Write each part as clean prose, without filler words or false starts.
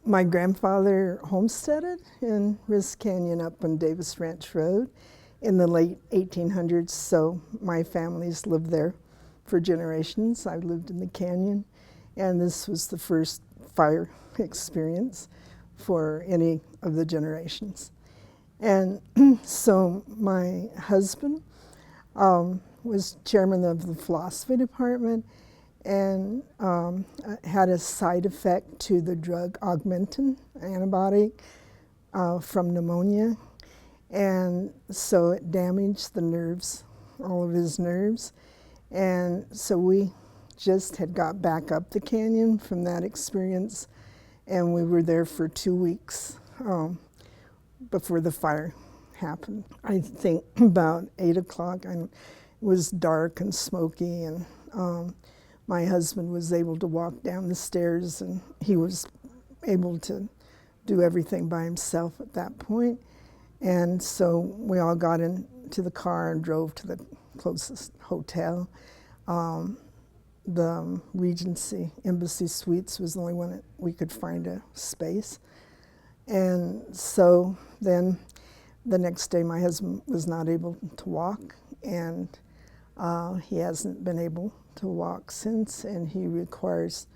My grandfather homesteaded in Rist Canyon up on Davis Ranch Road in the late 1800s, so my family's lived there for generations. I lived in the canyon, and this was the first fire experience for any of the generations. And so my husband was chairman of the philosophy department and had a side effect to the drug Augmentin antibiotic from pneumonia. And so it damaged the nerves, all of his nerves. And so we just had got back up the canyon from that experience, and we were there for 2 weeks before the fire happened. I think about 8 o'clock, and it was dark and smoky, and my husband was able to walk down the stairs, and he was able to do everything by himself at that point. And so we all got into the car and drove to the closest hotel. The Regency Embassy Suites was the only one that we could find a space. And so then the next day my husband was not able to walk, and he hasn't been able to walk since, and he requires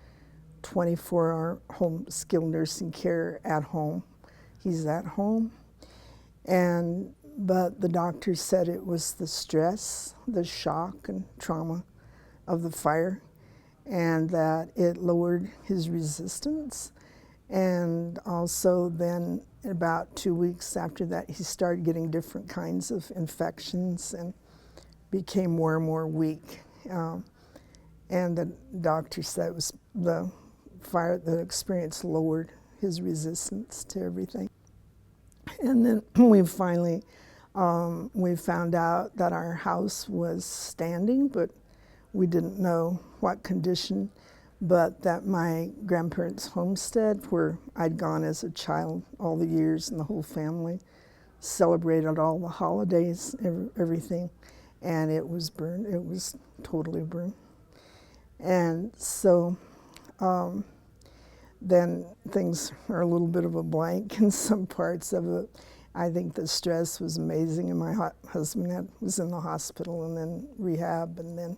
24-hour home skilled nursing care at home. He's at home, but the doctor said it was the stress, the shock and trauma of the fire, and that it lowered his resistance. And also then about 2 weeks after that, he started getting different kinds of infections and became more and more weak. And the doctor said it was the fire, the experience lowered his resistance to everything. And then we finally, we found out that our house was standing, but we didn't know what condition, but that my grandparents' homestead, where I'd gone as a child all the years, and the whole family celebrated all the holidays, everything, and it was burned. It was totally burned. And so then things are a little bit of a blank in some parts of it. I think the stress was amazing, and my husband was in the hospital and then rehab, and then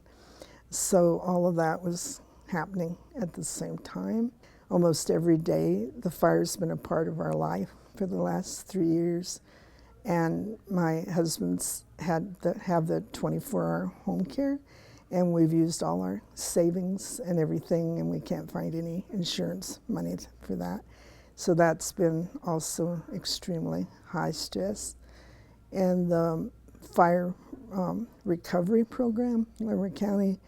so all of that was happening at the same time. Almost every day, the fire's been a part of our life for the last 3 years, and my husband's have the 24-hour home care, and we've used all our savings and everything, and we can't find any insurance money for that. So that's been also extremely high stress. And the fire recovery program in Montgomery County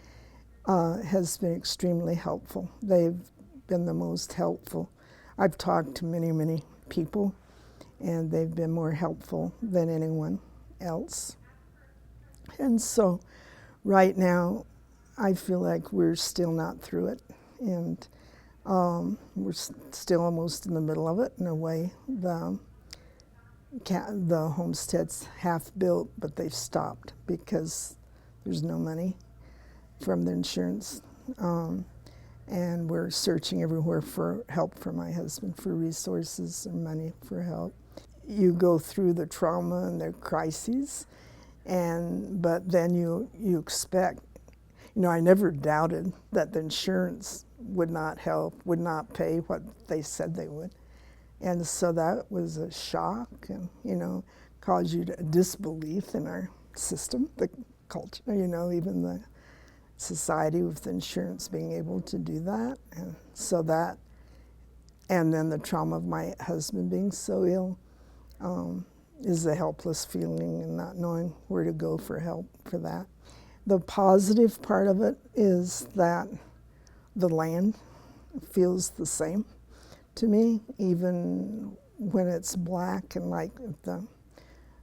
has been extremely helpful. They've been the most helpful. I've talked to many, many people, and they've been more helpful than anyone else. And so right now, I feel like we're still not through it, and we're still almost in the middle of it in a way. The homestead's half built, but they've stopped because there's no money from the insurance. And we're searching everywhere for help for my husband, for resources and money for help. You go through the trauma and the crises, but then you expect, I never doubted that the insurance would not help, would not pay what they said they would. And so that was a shock, and, caused you to disbelief in our system, the culture, even the society with the insurance being able to do that. And so that, and then the trauma of my husband being so ill, is a helpless feeling and not knowing where to go for help for that. The positive part of it is that the land feels the same to me, even when it's black, and like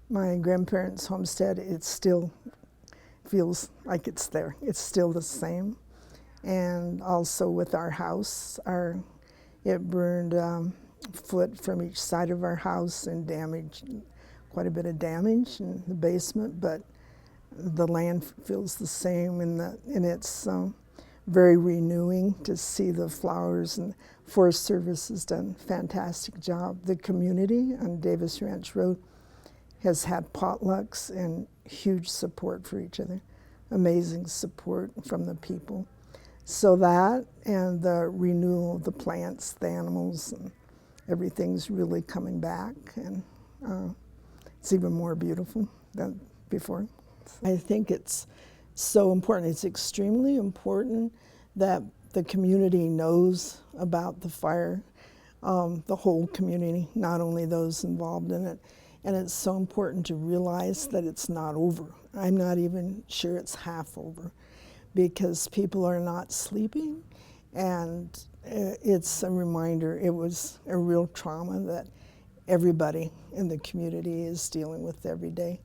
my grandparents' homestead, it still feels like it's there. It's still the same. And also with our house, it burned a foot from each side of our house and damaged, quite a bit of damage in the basement, but the land feels the same, and it's very renewing to see the flowers and Forest Service has done a fantastic job. The community on Davis Ranch Road has had potlucks and huge support for each other. Amazing support from the people. So that and the renewal of the plants, the animals, and everything's really coming back, and it's even more beautiful than before. I think it's so important. It's extremely important that the community knows about the fire, the whole community, not only those involved in it. And it's so important to realize that it's not over. I'm not even sure it's half over, because people are not sleeping, and it's a reminder. It was a real trauma that everybody in the community is dealing with every day.